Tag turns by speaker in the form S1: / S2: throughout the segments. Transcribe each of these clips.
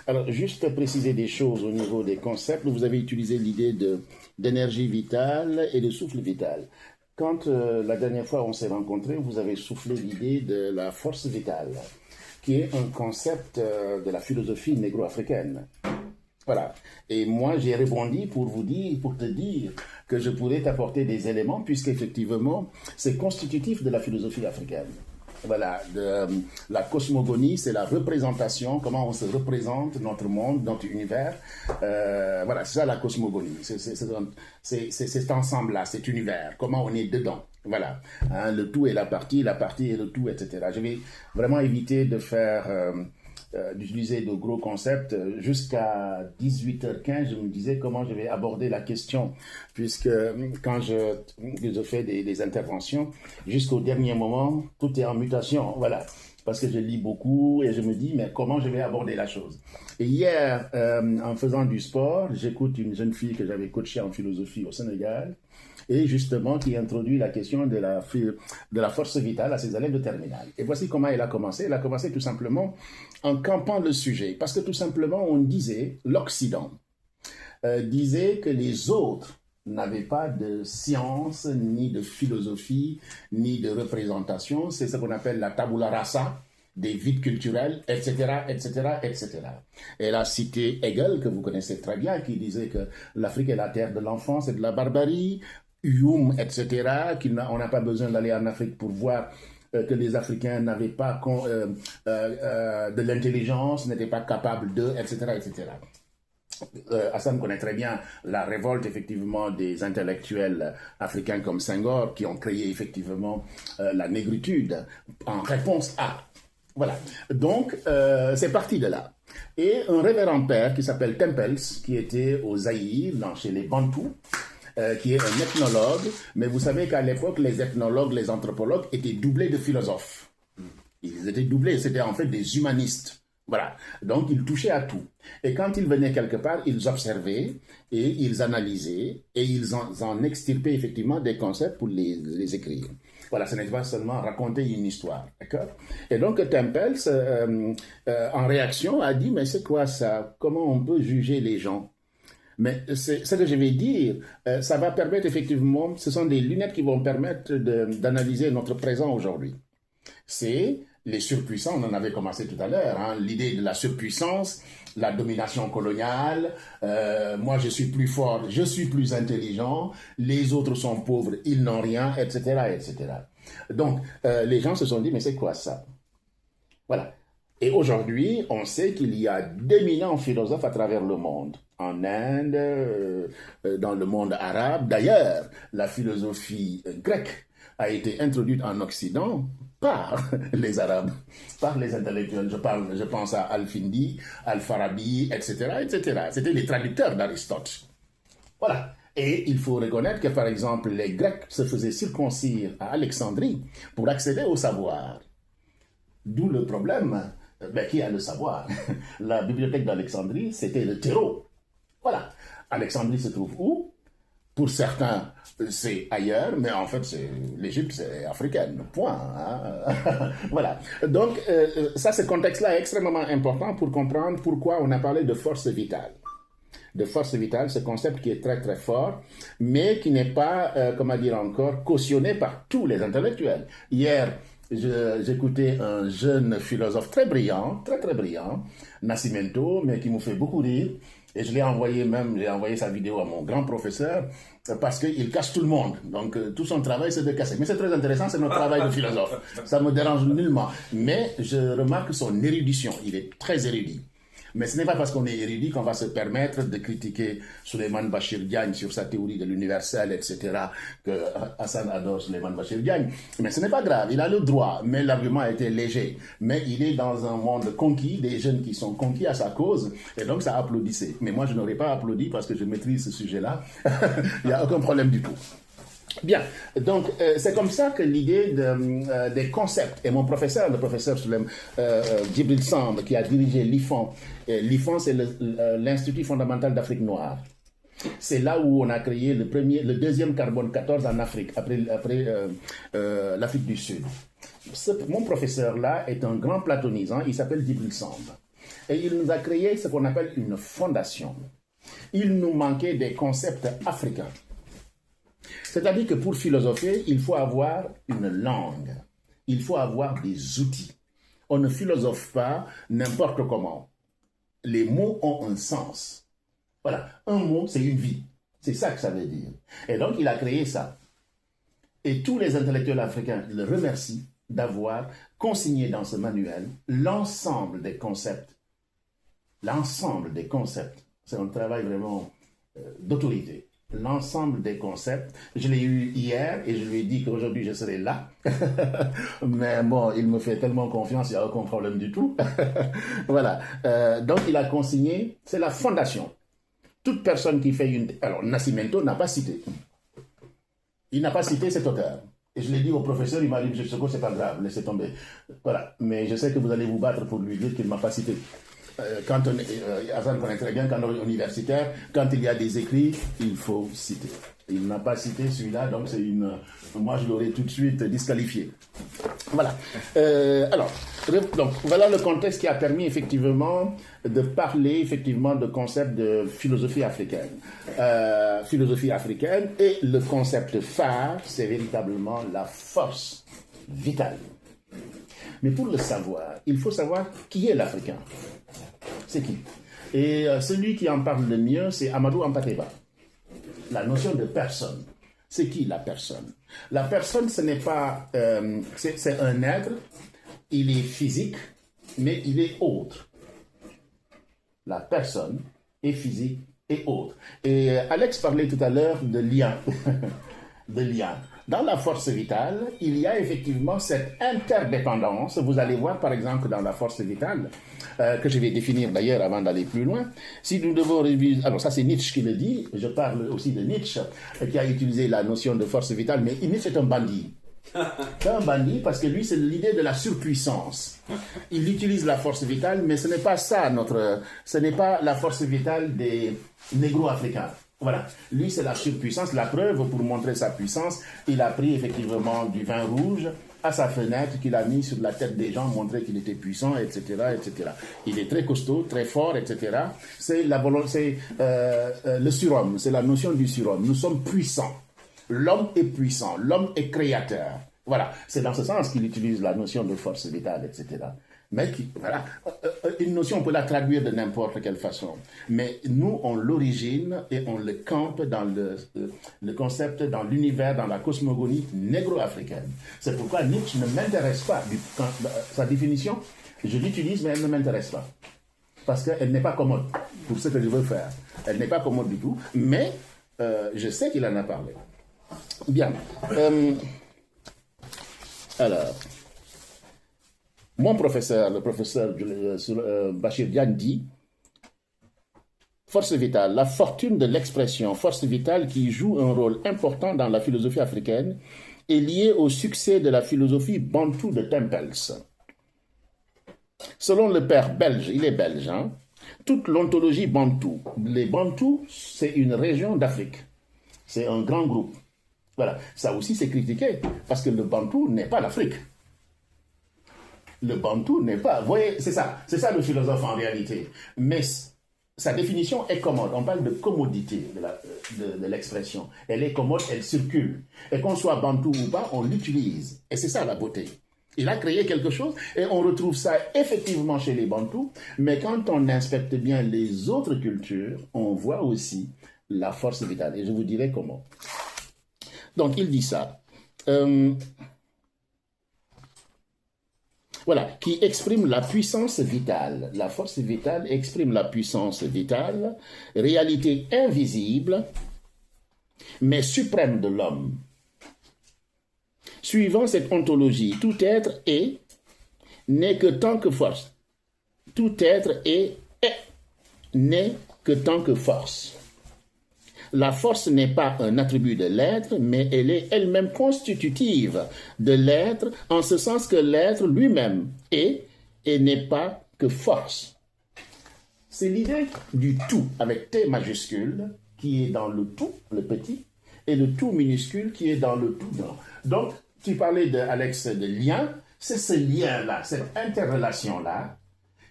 S1: Alors, juste préciser des choses au niveau des concepts. Vous avez utilisé l'idée d'énergie vitale et de souffle vital. Quand la dernière fois on s'est rencontrés, vous avez soufflé l'idée de la force vitale, qui est un concept de la philosophie négro-africaine. Voilà. Et moi, j'ai rebondi pour vous dire, pour te dire que je pourrais t'apporter des éléments, puisqu'effectivement, c'est constitutif de la philosophie africaine. Voilà, la cosmogonie, c'est la représentation, comment on se représente notre monde, notre univers. Voilà, c'est ça la cosmogonie. C'est cet ensemble-là, cet univers, comment on est dedans. Voilà, hein, le tout est la partie est le tout, etc. Je vais vraiment éviter de faire... d'utiliser de gros concepts. Jusqu'à 18h15, je me disais comment je vais aborder la question, puisque quand je fais des interventions, jusqu'au dernier moment, tout est en mutation, voilà, parce que je lis beaucoup et je me dis, mais comment je vais aborder la chose. Et hier, en faisant du sport, j'écoute une jeune fille que j'avais coachée en philosophie au Sénégal, et justement qui introduit la question de la force vitale à ses élèves de terminale. Et voici comment elle a commencé. Elle a commencé tout simplement en campant le sujet, parce que tout simplement on disait, l'Occident disait que les autres n'avaient pas de science, ni de philosophie, ni de représentation. C'est ce qu'on appelle la tabula rasa, des vides culturels, etc., etc., etc. Elle a cité Hegel, que vous connaissez très bien, qui disait que l'Afrique est la terre de l'enfance et de la barbarie, Hume, etc., on n'a pas besoin d'aller en Afrique pour voir que les Africains n'avaient pas de l'intelligence, n'étaient pas capables de, etc., etc. Hassan connaît très bien la révolte effectivement des intellectuels africains comme Senghor qui ont créé effectivement la négritude en réponse à. Voilà, donc c'est parti de là. Et un révérend père qui s'appelle Tempels, qui était au Zaïre, chez les Bantous, qui est un ethnologue, mais vous savez qu'à l'époque, les ethnologues, les anthropologues étaient doublés de philosophes. Ils étaient doublés, c'était en fait des humanistes. Voilà, donc ils touchaient à tout. Et quand ils venaient quelque part, ils observaient et ils analysaient et ils en extirpaient effectivement des concepts pour les écrire. Voilà, ce n'est pas seulement raconter une histoire, d'accord? Et donc Tempels, en réaction, a dit, mais c'est quoi ça? Comment on peut juger les gens? Mais ce que je vais dire, ça va permettre effectivement, ce sont des lunettes qui vont permettre d'analyser notre présent aujourd'hui. C'est les surpuissants, on en avait commencé tout à l'heure, hein, l'idée de la surpuissance, la domination coloniale, moi je suis plus fort, je suis plus intelligent, les autres sont pauvres, ils n'ont rien, etc., etc. Donc, les gens se sont dit, mais c'est quoi ça? Voilà. Et aujourd'hui, on sait qu'il y a d'éminents philosophes à travers le monde. En Inde, dans le monde arabe. D'ailleurs, la philosophie grecque a été introduite en Occident par les Arabes, par les intellectuels. Je pense à Al-Findi, Al-Farabi, etc., etc. C'était les traducteurs d'Aristote. Voilà. Et il faut reconnaître que, par exemple, les Grecs se faisaient circoncire à Alexandrie pour accéder au savoir. D'où le problème, qui a le savoir? La bibliothèque d'Alexandrie, c'était le terreau. Voilà. Alexandrie se trouve où? Pour certains, c'est ailleurs, mais en fait, l'Égypte, c'est africaine. Point. Hein? Voilà. Donc, ça, ce contexte-là est extrêmement important pour comprendre pourquoi on a parlé de force vitale. De force vitale, ce concept qui est très très fort, mais qui n'est pas, comment dire encore, cautionné par tous les intellectuels. Hier, j'écoutais un jeune philosophe très brillant, très très brillant, Nascimento, mais qui me fait beaucoup rire. Et j'ai envoyé sa vidéo à mon grand professeur parce qu'il casse tout le monde. Donc tout son travail c'est de casser. Mais c'est très intéressant, c'est notre travail de philosophe. Ça me dérange nullement. Mais je remarque son érudition. Il est très érudit. Mais ce n'est pas parce qu'on est érudit qu'on va se permettre de critiquer Souleymane Bachir Diagne sur sa théorie de l'universel, etc., que Hassan adore Souleymane Bachir Diagne. Mais ce n'est pas grave, il a le droit, mais l'argument a été léger. Mais il est dans un monde conquis, des jeunes qui sont conquis à sa cause, et donc ça applaudissait. Mais moi, je n'aurais pas applaudi parce que je maîtrise ce sujet-là. Il n'y a aucun problème du tout. Bien, donc c'est comme ça que l'idée des concepts, et mon professeur, le professeur Djibril Samb, qui a dirigé l'IFAN, l'IFAN c'est l'Institut fondamental d'Afrique noire. C'est là où on a créé le deuxième carbone 14 en Afrique, après l'Afrique du Sud. Mon professeur là est un grand platonisant, il s'appelle Djibril Samb. Et il nous a créé ce qu'on appelle une fondation. Il nous manquait des concepts africains. C'est-à-dire que pour philosopher, il faut avoir une langue. Il faut avoir des outils. On ne philosophe pas n'importe comment. Les mots ont un sens. Voilà, un mot, c'est une vie. C'est ça que ça veut dire. Et donc, il a créé ça. Et tous les intellectuels africains le remercient d'avoir consigné dans ce manuel l'ensemble des concepts. L'ensemble des concepts. C'est un travail vraiment d'autorité. L'ensemble des concepts. Je l'ai eu hier et je lui ai dit qu'aujourd'hui je serai là. Mais bon, il me fait tellement confiance, il n'y a aucun problème du tout. Voilà. Donc il a consigné, c'est la fondation. Toute personne qui fait une... Alors Nascimento n'a pas cité. Il n'a pas cité cet auteur. Et je l'ai dit au professeur, il m'a dit, M. Soko, c'est pas grave, laissez tomber. Voilà. Mais je sais que vous allez vous battre pour lui dire qu'il ne m'a pas cité. Quand Hassan connaît très bien, quand on est universitaire, quand il y a des écrits, il faut citer. Il n'a pas cité celui-là, donc c'est une... Moi, je l'aurais tout de suite disqualifié. Voilà. Alors, donc, voilà le contexte qui a permis effectivement de parler effectivement de concept de philosophie africaine. Philosophie africaine, et le concept phare, c'est véritablement la force vitale. Mais pour le savoir, il faut savoir qui est l'Africain. C'est qui? Et celui qui en parle le mieux, c'est Amadou Hampâté-Bâ. La notion de personne. C'est qui la personne? La personne, ce n'est pas... c'est un être, il est physique, mais il est autre. La personne est physique et autre. Et Alex parlait tout à l'heure de lien. De lien. Dans la force vitale, il y a effectivement cette interdépendance. Vous allez voir, par exemple, dans la force vitale, que je vais définir d'ailleurs avant d'aller plus loin. Si nous devons réviser... Alors ça, c'est Nietzsche qui le dit. Je parle aussi de Nietzsche, qui a utilisé la notion de force vitale. Mais Nietzsche est un bandit. C'est un bandit parce que lui, c'est l'idée de la surpuissance. Il utilise la force vitale, mais ce n'est pas ça ce n'est pas la force vitale des négro-africains. Voilà. Lui, c'est la surpuissance. La preuve, pour montrer sa puissance, il a pris effectivement du vin rouge à sa fenêtre qu'il a mis sur la tête des gens, montrer qu'il était puissant, etc., etc. Il est très costaud, très fort, etc. C'est le surhomme, c'est la notion du surhomme. Nous sommes puissants. L'homme est puissant, l'homme est créateur. Voilà, c'est dans ce sens qu'il utilise la notion de force vitale, etc. Mais voilà, une notion, on peut la traduire de n'importe quelle façon. Mais nous, on l'origine et on le campe dans le concept, dans l'univers, dans la cosmogonie négro-africaine. C'est pourquoi Nietzsche ne m'intéresse pas. Sa définition, je l'utilise, mais elle ne m'intéresse pas. Parce qu'elle n'est pas commode pour ce que je veux faire. Elle n'est pas commode du tout, mais je sais qu'il en a parlé. Bien. Alors... Mon professeur, le professeur Bachir Diagne dit « Force vitale, la fortune de l'expression force vitale qui joue un rôle important dans la philosophie africaine est liée au succès de la philosophie bantoue de Tempels. Selon le père belge, il est belge, hein, toute l'ontologie bantoue, les bantous, c'est une région d'Afrique, c'est un grand groupe. Voilà, ça aussi c'est critiqué, parce que le bantou n'est pas l'Afrique. Le bantou n'est pas... Vous voyez, c'est ça le philosophe en réalité. Mais sa définition est commode. On parle de commodité de l'expression. Elle est commode, elle circule. Et qu'on soit bantou ou pas, on l'utilise. Et c'est ça la beauté. Il a créé quelque chose et on retrouve ça effectivement chez les bantous. Mais quand on inspecte bien les autres cultures, on voit aussi la force vitale. Et je vous dirai comment. Donc il dit ça. Voilà, qui exprime la puissance vitale. La force vitale exprime la puissance vitale, réalité invisible, mais suprême de l'homme. Suivant cette ontologie, tout être n'est que tant que force. Tout être n'est que tant que force. La force n'est pas un attribut de l'être, mais elle est elle-même constitutive de l'être, en ce sens que l'être lui-même est et n'est pas que force. C'est l'idée du tout, avec T majuscule, qui est dans le tout, le petit, et le tout minuscule qui est dans le tout grand. Donc, tu parlais, Alex, de lien, c'est ce lien-là, cette interrelation-là,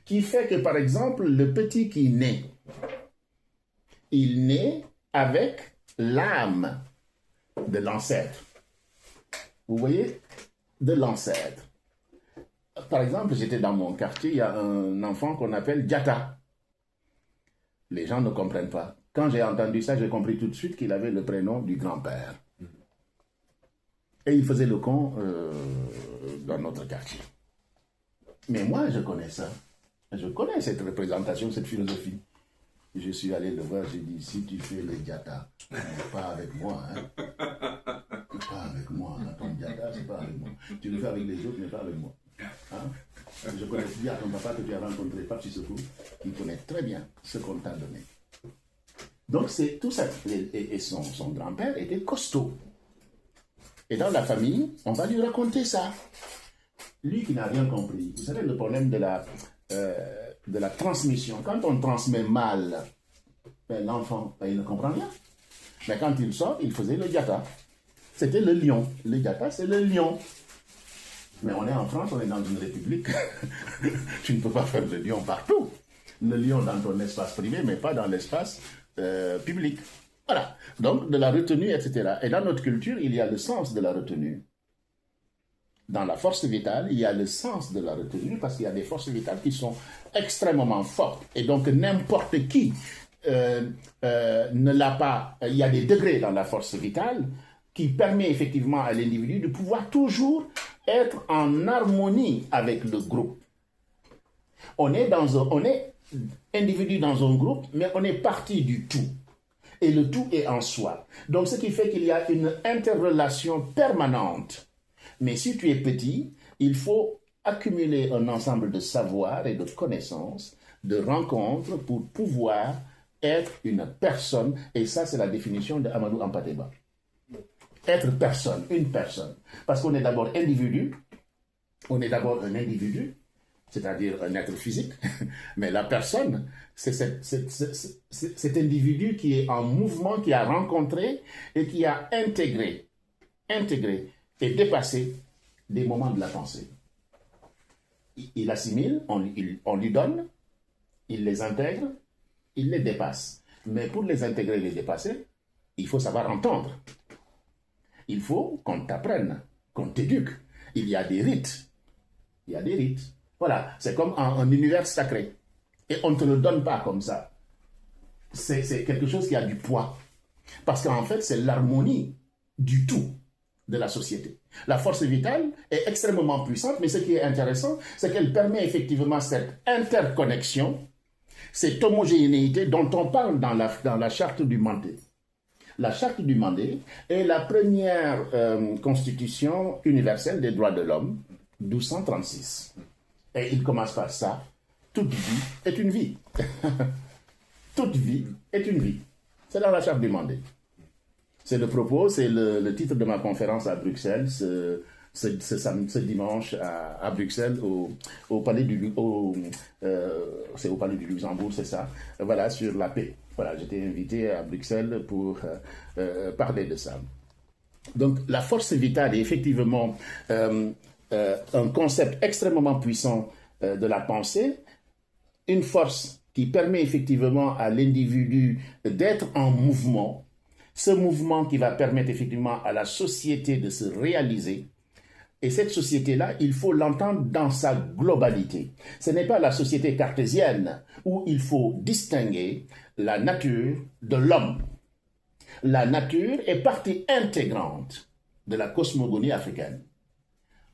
S1: qui fait que, par exemple, le petit qui naît, il naît avec l'âme de l'ancêtre. Vous voyez? De l'ancêtre. Par exemple, j'étais dans mon quartier, il y a un enfant qu'on appelle Diata. Les gens ne comprennent pas. Quand j'ai entendu ça, j'ai compris tout de suite qu'il avait le prénom du grand-père. Et il faisait le con dans notre quartier. Mais moi, je connais ça. Je connais cette représentation, cette philosophie. Je suis allé le voir, j'ai dit, si tu fais le Diata, pas avec moi, hein. Pas avec moi, hein. Ton Diata, c'est pas avec moi. Tu le fais avec les autres, mais pas avec moi. Hein? Je connais bien ton papa que tu as rencontré, Pape Sissoko, qui connaît très bien ce qu'on t'a donné. Donc c'est tout ça. Et son grand-père était costaud. Et dans la famille, on va lui raconter ça. Lui qui n'a rien compris. Vous savez le problème de la transmission. Quand on transmet mal, ben, l'enfant, ben, il ne comprend rien. Mais quand il sort, il faisait le Diata. C'était le lion. Le Diata, c'est le lion. Mais on est en France, on est dans une république. Tu ne peux pas faire le lion partout. Le lion dans ton espace privé, mais pas dans l'espace public. Voilà. Donc, de la retenue, etc. Et dans notre culture, il y a le sens de la retenue. Dans la force vitale, il y a le sens de la retenue parce qu'il y a des forces vitales qui sont extrêmement fortes. Et donc, n'importe qui ne l'a pas. Il y a des degrés dans la force vitale qui permet effectivement à l'individu de pouvoir toujours être en harmonie avec le groupe. On est individu dans un groupe, mais on est partie du tout. Et le tout est en soi. Donc, ce qui fait qu'il y a une interrelation permanente. Mais si tu es petit, il faut accumuler un ensemble de savoirs et de connaissances, de rencontres pour pouvoir être une personne. Et ça, c'est la définition de Amadou Hampâté-Bâ. Être personne, une personne. Parce qu'on est d'abord individu, on est d'abord un individu, c'est-à-dire un être physique, mais la personne, c'est cet individu qui est en mouvement, qui a rencontré et qui a intégré et dépassé des moments de la pensée. Il assimile, on lui donne, il les intègre, il les dépasse. Mais pour les intégrer et les dépasser, il faut savoir entendre. Il faut qu'on t'apprenne, qu'on t'éduque. Il y a des rites. Il y a des rites. Voilà, c'est comme un univers sacré. Et on ne te le donne pas comme ça. C'est quelque chose qui a du poids. Parce qu'en fait, c'est l'harmonie du tout de la société. La force vitale est extrêmement puissante, mais ce qui est intéressant, c'est qu'elle permet effectivement cette interconnexion, cette homogénéité dont on parle dans la charte du Mandé. La charte du Mandé est la première constitution universelle des droits de l'homme, 1236. Et il commence par ça. Toute vie est une vie. Toute vie est une vie. C'est dans la charte du Mandé. C'est le propos, c'est le titre de ma conférence à Bruxelles, ce dimanche à Bruxelles, au palais c'est au palais du Luxembourg, c'est ça. Voilà, sur la paix. Voilà, j'étais invité à Bruxelles pour parler de ça. Donc, la force vitale est effectivement un concept extrêmement puissant de la pensée, une force qui permet effectivement à l'individu d'être en mouvement, ce mouvement qui va permettre effectivement à la société de se réaliser. Et cette société-là, il faut l'entendre dans sa globalité. Ce n'est pas la société cartésienne où il faut distinguer la nature de l'homme. La nature est partie intégrante de la cosmogonie africaine.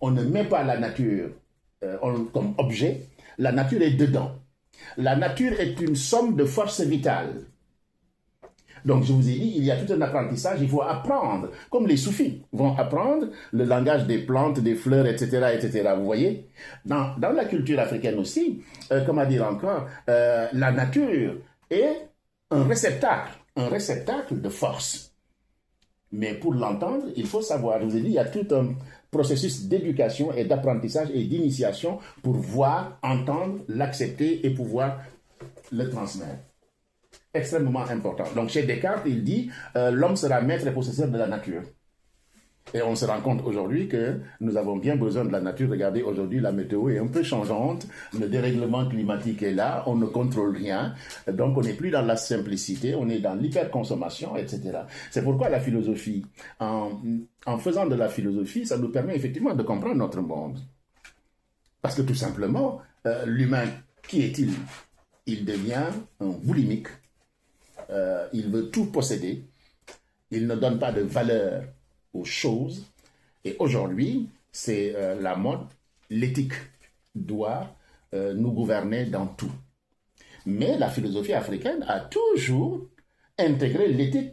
S1: On ne met pas la nature comme objet, la nature est dedans. La nature est une somme de forces vitales. Donc, je vous ai dit, il y a tout un apprentissage, il faut apprendre, comme les soufis vont apprendre le langage des plantes, des fleurs, etc., etc. Vous voyez, dans la culture africaine aussi, comment dire encore, la nature est un réceptacle de force. Mais pour l'entendre, il faut savoir, je vous ai dit, il y a tout un processus d'éducation et d'apprentissage et d'initiation pour voir, entendre, l'accepter et pouvoir le transmettre. Extrêmement important. Donc chez Descartes, il dit l'homme sera maître et possesseur de la nature. Et on se rend compte aujourd'hui que nous avons bien besoin de la nature. Regardez, aujourd'hui, la météo est un peu changeante. Le dérèglement climatique est là. On ne contrôle rien. Donc, on n'est plus dans la simplicité. On est dans l'hyperconsommation, etc. C'est pourquoi la philosophie, en faisant de la philosophie, ça nous permet effectivement de comprendre notre monde. Parce que tout simplement, l'humain, qui est-il? Il devient un boulimique. Il veut tout posséder. Il ne donne pas de valeur aux choses. Et aujourd'hui, c'est la mode, l'éthique doit nous gouverner dans tout. Mais la philosophie africaine a toujours intégré l'éthique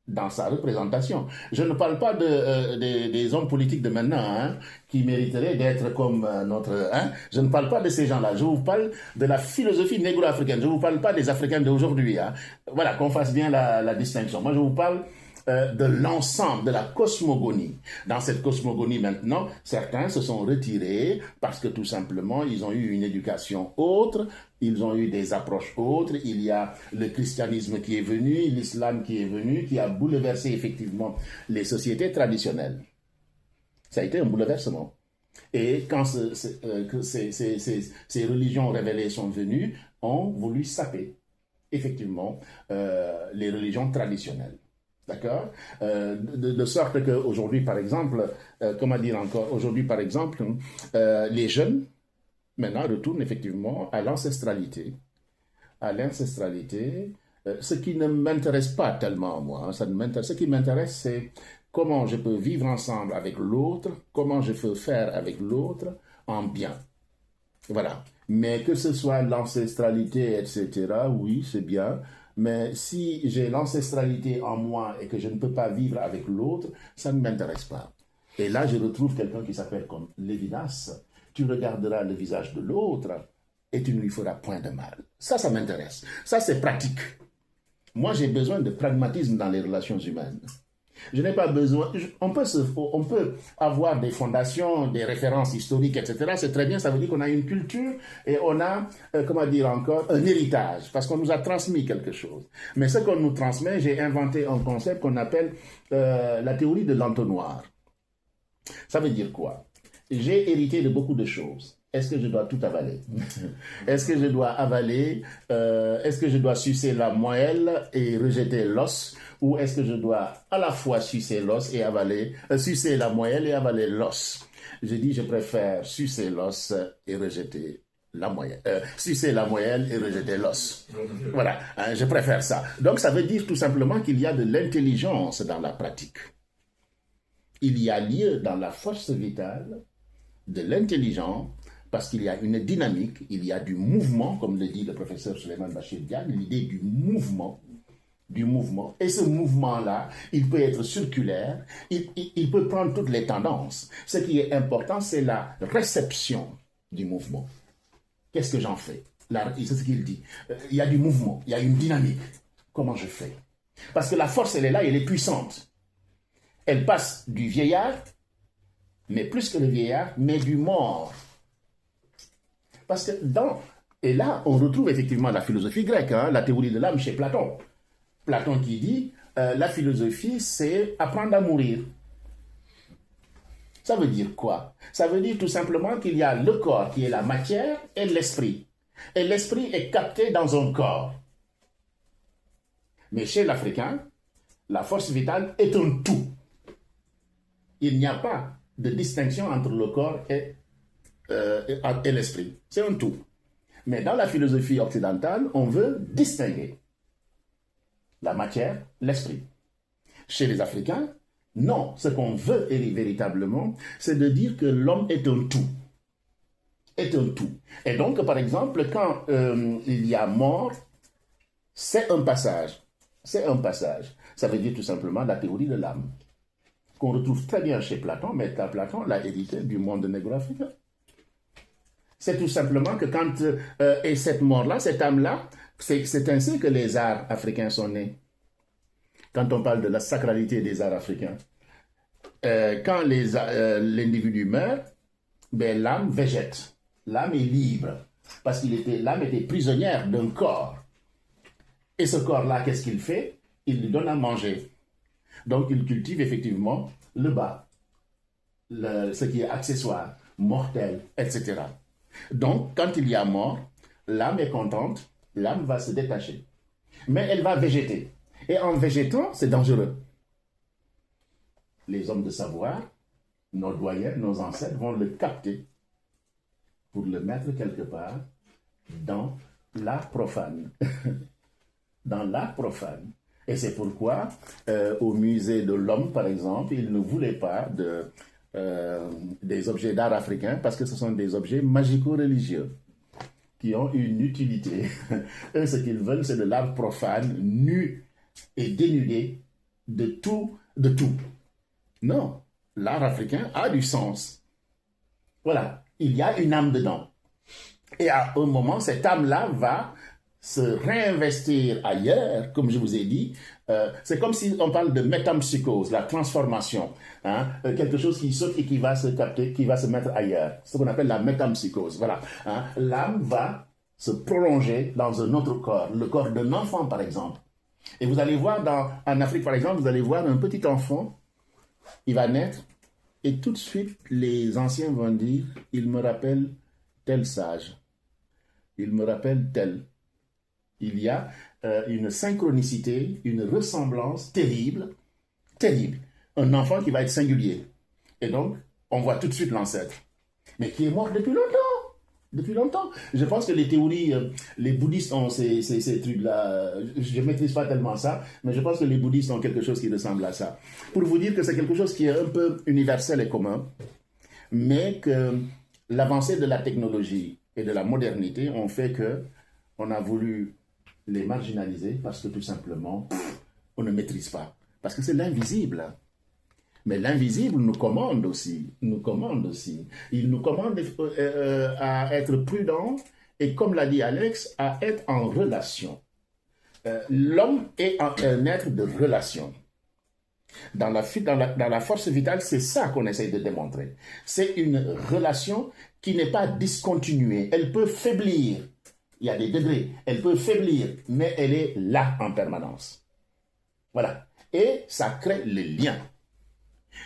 S1: dans sa représentation. Je ne parle pas des hommes politiques de maintenant, hein, qui mériteraient d'être comme notre... Hein. Je ne parle pas de ces gens-là. Je vous parle de la philosophie négro-africaine. Je ne vous parle pas des Africains d'aujourd'hui. Hein. Voilà, qu'on fasse bien la distinction. Moi, je vous parle de l'ensemble, de la cosmogonie. Dans cette cosmogonie maintenant, certains se sont retirés parce que tout simplement, ils ont eu une éducation autre, ils ont eu des approches autres. Il y a le christianisme qui est venu, l'islam qui est venu, qui a bouleversé effectivement les sociétés traditionnelles. Ça a été un bouleversement. Et quand ces religions révélées sont venues, ont voulu saper effectivement les religions traditionnelles. D'accord, de sorte qu'aujourd'hui, par exemple, comment dire encore, aujourd'hui, par exemple, les jeunes, maintenant, retournent effectivement à l'ancestralité. À l'ancestralité, ce qui ne m'intéresse pas tellement, moi, ce qui m'intéresse, c'est comment je peux vivre ensemble avec l'autre, comment je peux faire avec l'autre en bien. Voilà. Mais que ce soit l'ancestralité, etc., oui, c'est bien. Mais si j'ai l'ancestralité en moi et que je ne peux pas vivre avec l'autre, ça ne m'intéresse pas. Et là, je retrouve quelqu'un qui s'appelle comme Lévinas. Tu regarderas le visage de l'autre et tu ne lui feras point de mal. Ça m'intéresse. Ça, c'est pratique. Moi, j'ai besoin de pragmatisme dans les relations humaines. Je n'ai pas besoin... On peut avoir des fondations, des références historiques, etc. C'est très bien, ça veut dire qu'on a une culture et on a, comment dire encore, un héritage, parce qu'on nous a transmis quelque chose. Mais ce qu'on nous transmet, j'ai inventé un concept qu'on appelle la théorie de l'entonnoir. Ça veut dire quoi? J'ai hérité de beaucoup de choses. Est-ce que je dois tout avaler? Est-ce que je dois avaler, est-ce que je dois sucer la moelle et rejeter l'os? Ou est-ce que je dois à la fois sucer l'os et avaler, sucer la moelle et avaler l'os? Je dis, je préfère sucer l'os et rejeter la moelle. Sucer la moelle et rejeter l'os. Voilà, hein, je préfère ça. Donc ça veut dire tout simplement qu'il y a de l'intelligence dans la pratique. Il y a lieu dans la force vitale de l'intelligence, parce qu'il y a une dynamique, il y a du mouvement, comme le dit le professeur Souleymane Bachir Diagne, l'idée du mouvement. Et ce mouvement-là, il peut être circulaire, il peut prendre toutes les tendances. Ce qui est important, c'est la réception du mouvement. Qu'est-ce que j'en fais? C'est ce qu'il dit. Il y a du mouvement, il y a une dynamique. Comment je fais? Parce que la force, elle est là, elle est puissante. Elle passe du vieillard, mais plus que le vieillard, mais du mort. Parce que et là, on retrouve effectivement la philosophie grecque, hein, la théorie de l'âme chez Platon. Platon qui dit, la philosophie, c'est apprendre à mourir. Ça veut dire quoi? Ça veut dire tout simplement qu'il y a le corps qui est la matière et l'esprit. Et l'esprit est capté dans un corps. Mais chez l'Africain, la force vitale est un tout. Il n'y a pas de distinction entre le corps et l'esprit. C'est un tout. Mais dans la philosophie occidentale, on veut distinguer la matière, l'esprit. Chez les Africains, non. Ce qu'on veut véritablement, c'est de dire que l'homme est un tout. Est un tout. Et donc, par exemple, quand il y a mort, c'est un passage. C'est un passage. Ça veut dire tout simplement la théorie de l'âme, qu'on retrouve très bien chez Platon, mais Platon l'a hérité du monde négro-africain. C'est tout simplement que quand... et cette mort-là, cette âme-là, c'est ainsi que les arts africains sont nés. Quand on parle de la sacralité des arts africains. Quand l'individu meurt, ben, l'âme végète. L'âme est libre. Parce que l'âme était prisonnière d'un corps. Et ce corps-là, qu'est-ce qu'il fait? Il lui donne à manger. Donc, il cultive effectivement le bas. ce qui est accessoire, mortel, etc. Donc, quand il y a mort, l'âme est contente, l'âme va se détacher. Mais elle va végéter. Et en végétant, c'est dangereux. Les hommes de savoir, nos doyens, nos ancêtres vont le capter pour le mettre quelque part dans l'art profane. Dans l'art profane. Et c'est pourquoi, au musée de l'homme, par exemple, ils ne voulaient pas des objets d'art africains parce que ce sont des objets magico-religieux qui ont une utilité. Eux, ce qu'ils veulent, c'est de l'art profane, nu et dénudé de tout, de tout. Non, l'art africain a du sens. Voilà, il y a une âme dedans. Et à un moment, cette âme-là va se réinvestir ailleurs, comme je vous ai dit. C'est comme si on parle de métampsychose, la transformation. Hein, quelque chose qui saute et qui va se capter, qui va se mettre ailleurs. C'est ce qu'on appelle la métampsychose. Voilà. Hein, l'âme va se prolonger dans un autre corps, le corps d'un enfant, par exemple. Et vous allez voir, en Afrique, par exemple, vous allez voir un petit enfant, il va naître, et tout de suite, les anciens vont dire, il me rappelle tel sage. Il me rappelle tel. Il y a une synchronicité, une ressemblance terrible, terrible. Un enfant qui va être singulier. Et donc, on voit tout de suite l'ancêtre. Mais qui est mort depuis longtemps. Depuis longtemps. Je pense que les théories, les bouddhistes ont ces trucs-là. Je ne maîtrise pas tellement ça, mais je pense que les bouddhistes ont quelque chose qui ressemble à ça. Pour vous dire que c'est quelque chose qui est un peu universel et commun, mais que l'avancée de la technologie et de la modernité ont fait que on a voulu les marginaliser parce que tout simplement, on ne maîtrise pas. Parce que c'est l'invisible. Mais l'invisible nous commande aussi. Nous commande aussi. Il nous commande à être prudent et, comme l'a dit Alex, à être en relation. L'homme est un être de relation. Dans la force vitale, c'est ça qu'on essaye de démontrer. C'est une relation qui n'est pas discontinuée. Elle peut faiblir. Il y a des degrés. Elle peut faiblir, mais elle est là en permanence. Voilà. Et ça crée le lien.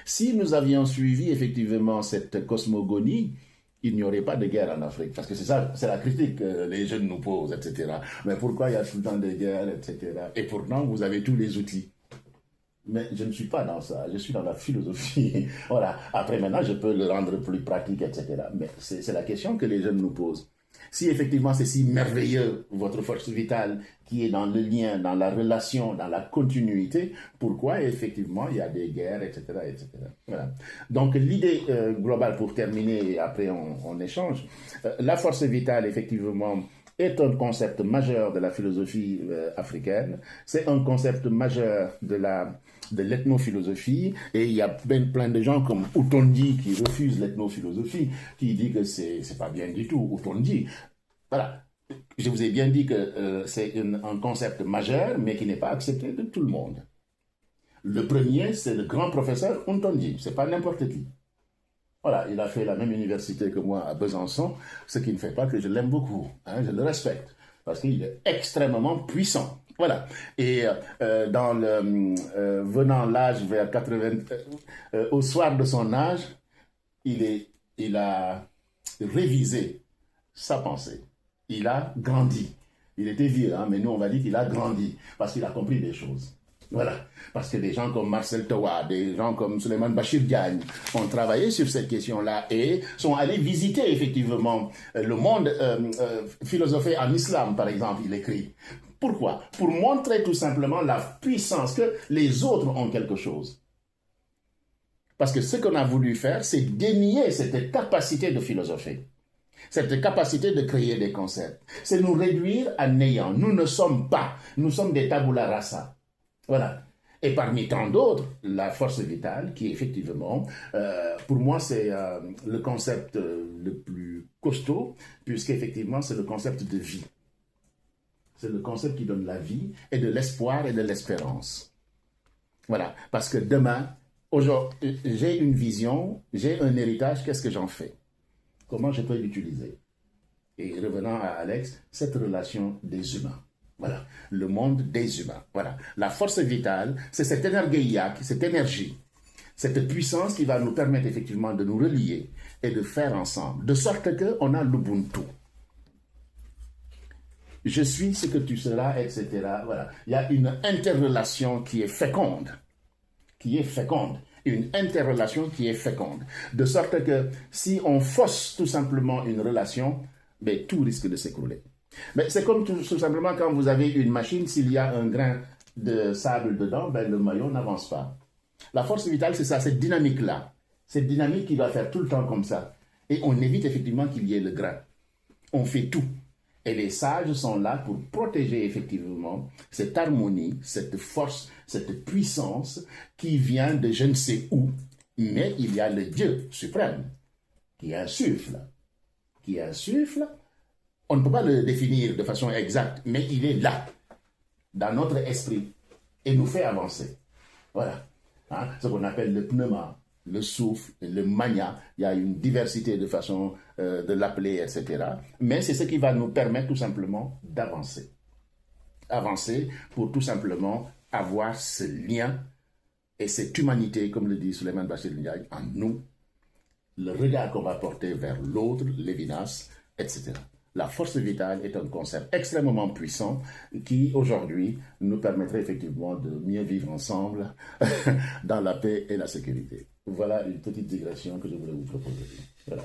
S1: Si nous avions suivi effectivement cette cosmogonie, il n'y aurait pas de guerre en Afrique. Parce que c'est ça, c'est la critique que les jeunes nous posent, etc. Mais pourquoi il y a tout le temps des guerres, etc. Et pourtant, vous avez tous les outils. Mais je ne suis pas dans ça, je suis dans la philosophie. Voilà. Après, maintenant, je peux le rendre plus pratique, etc. Mais c'est la question que les jeunes nous posent. Si effectivement c'est si merveilleux, votre force vitale, qui est dans le lien, dans la relation, dans la continuité, pourquoi effectivement il y a des guerres, etc. etc. Voilà. Donc l'idée globale, pour terminer, et après on échange, la force vitale, effectivement, est un concept majeur de la philosophie africaine. C'est un concept majeur de l'ethnophilosophie, et il y a plein de gens comme Utondi qui refusent l'ethnophilosophie, qui dit que c'est pas bien du tout, Utondi. Voilà. Je vous ai bien dit que c'est un concept majeur, mais qui n'est pas accepté de tout le monde. Le premier, c'est le grand professeur Utondi, c'est pas n'importe qui. Voilà, il a fait la même université que moi à Besançon, ce qui ne fait pas que je l'aime beaucoup, hein, je le respecte, parce qu'il est extrêmement puissant. Voilà. Et venant l'âge vers 80, au soir de son âge, il a révisé sa pensée. Il a grandi. Il était vieux, hein, mais nous on va dire qu'il a grandi, parce qu'il a compris des choses. Voilà, parce que des gens comme Marcel Towa, des gens comme Suleiman Bachir Diagne ont travaillé sur cette question-là et sont allés visiter effectivement le monde philosophé en islam, par exemple, il écrit. Pourquoi? Pour montrer tout simplement la puissance que les autres ont quelque chose. Parce que ce qu'on a voulu faire, c'est dénier cette capacité de philosopher, cette capacité de créer des concepts. C'est nous réduire à néant. Nous ne sommes pas, nous sommes des tabula rasa. Voilà. Et parmi tant d'autres, la force vitale, qui effectivement, pour moi, c'est le concept le plus costaud, puisqu'effectivement, c'est le concept de vie. C'est le concept qui donne la vie et de l'espoir et de l'espérance. Voilà. Parce que demain, aujourd'hui, j'ai une vision, j'ai un héritage, qu'est-ce que j'en fais? Comment je peux l'utiliser? Et revenant à Alex, cette relation des humains. Voilà, le monde des humains. Voilà, la force vitale, c'est cette énergie Cette puissance qui va nous permettre effectivement de nous relier et de faire ensemble, de sorte qu'on a l'Ubuntu. Je suis ce que tu seras, etc. Voilà. Il y a une interrelation qui est féconde. Une interrelation qui est féconde. De sorte que si on fausse tout simplement une relation, ben, tout risque de s'écrouler. Mais c'est comme tout simplement quand vous avez une machine, s'il y a un grain de sable dedans, ben, le maillot n'avance pas. La force vitale, c'est ça, cette dynamique-là. Cette dynamique qui va faire tout le temps comme ça. Et on évite effectivement qu'il y ait le grain. On fait tout. Et les sages sont là pour protéger effectivement cette harmonie, cette force, cette puissance qui vient de je ne sais où. Mais il y a le Dieu suprême qui insuffle. On ne peut pas le définir de façon exacte, mais il est là, dans notre esprit, et nous fait avancer. Voilà. Hein? Ce qu'on appelle le pneuma, le souffle, le mania. Il y a une diversité de façons de l'appeler, etc. Mais c'est ce qui va nous permettre tout simplement d'avancer. Avancer pour tout simplement avoir ce lien et cette humanité, comme le dit Souleymane Bachir Ndiaye, en nous, le regard qu'on va porter vers l'autre, l'évidence, etc. La force vitale est un concept extrêmement puissant qui, aujourd'hui, nous permettrait effectivement de mieux vivre ensemble dans la paix et la sécurité. Voilà une petite digression que je voulais vous proposer. Voilà.